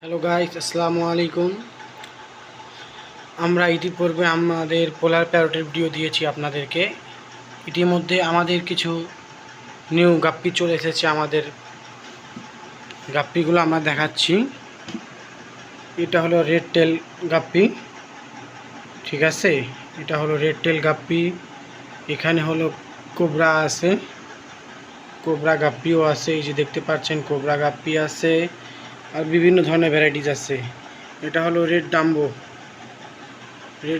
Hello guys, আসসালামু আলাইকুম। আমরা ইতিপূর্বে আমাদের পোলার প্যারটের ভিডিও দিয়েছি আপনাদেরকে। ইতিমধ্যে আমাদের কিছু নিউ গাপ্পি চলে এসেছে। আমাদের গাপ্পিগুলো আমরা দেখাচ্ছি। এটা হলো রেড টেল গাপ্পি, ঠিক আছে। এটা হলো রেড টেল গাপ্পি। এখানে হলো কোবরা আছে, কোবরা গাপ্পিও আছে। এই যে দেখতে পাচ্ছেন কোবরা গাপ্পি আছে, আর বিভিন্ন ধরনের ভ্যারাইটিস আছে। এটা হলো রেড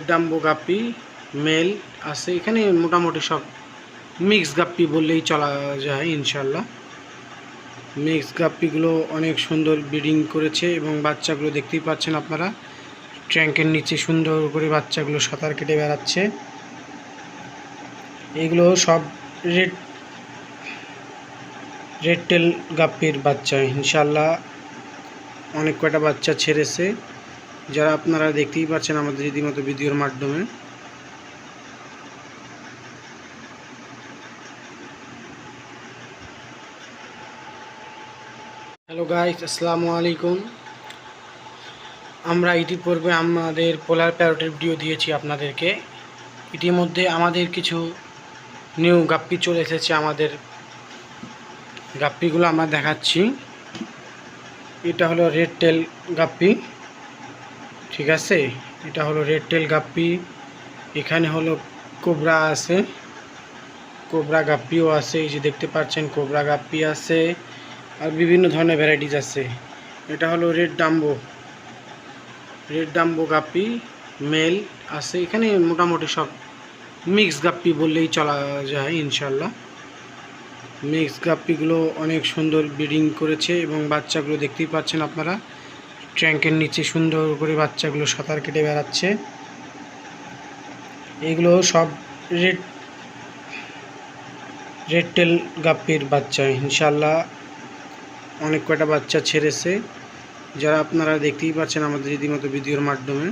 ডাম্বো গাপ্পি মেল আছে। এখানে মোটামুটি সব মিক্স গাপ্পি বললেই চলা যায় ইনশাল্লাহ। মিক্স গাপ্পিগুলো অনেক সুন্দর ব্রিডিং করেছে এবং বাচ্চাগুলো দেখতেই পাচ্ছেন আপনারা। ট্যাঙ্কের নিচে সুন্দর করে বাচ্চাগুলো সাঁতার কেটে বেড়াচ্ছে। এগুলো সব রেড টেল গাপ্পির বাচ্চা ইনশাল্লাহ। অনেক কয়টা বাচ্চা ছেড়েছে, যারা আপনারা দেখতেই পাচ্ছেন আমাদের রীতিমতো ভিডিওর মাধ্যমে। হ্যালো গাইস, আসসালামু আলাইকুম। আমরা ইতিপূর্বে আমাদের পোলার প্যারটের ভিডিও দিয়েছি আপনাদেরকে। ইতিমধ্যে আমাদের কিছু নিউ গাপ্পি চলে এসেছে। আমাদের গাপ্পিগুলো আমরা দেখাচ্ছি। এটা হলো রেড টেল গাপ্পি, ঠিক আছে। এটা হলো রেড টেল গাপ্পি। এখানে হলো কোবরা আছে, কোবরা গাপ্পিও আছে। এই যে দেখতে পাচ্ছেন কোবরা গাপ্পি আছে, আর বিভিন্ন ধরনের ভ্যারাইটিস আছে। এটা হলো রেড ডাম্বো গাপ্পি মেল আছে। এখানে মোটামুটি সব মিক্স গাপ্পি বললেই চলা যায় ইনশাল্লাহ। মিক্স গাপ্পিগুলো অনেক সুন্দর ব্রিডিং করেছে এবং বাচ্চাগুলো দেখতেই পাচ্ছেন আপনারা। ট্যাঙ্কের নিচে সুন্দর করে বাচ্চাগুলো সাঁতার কেটে বেড়াচ্ছে। এগুলো সব রেড টেল গাপ্পির বাচ্চা ইনশাল্লাহ। অনেক কয়টা বাচ্চা ছেড়েছে, যারা আপনারা দেখতেই পাচ্ছেন আমাদের রীতিমতো ভিডিওর মাধ্যমে।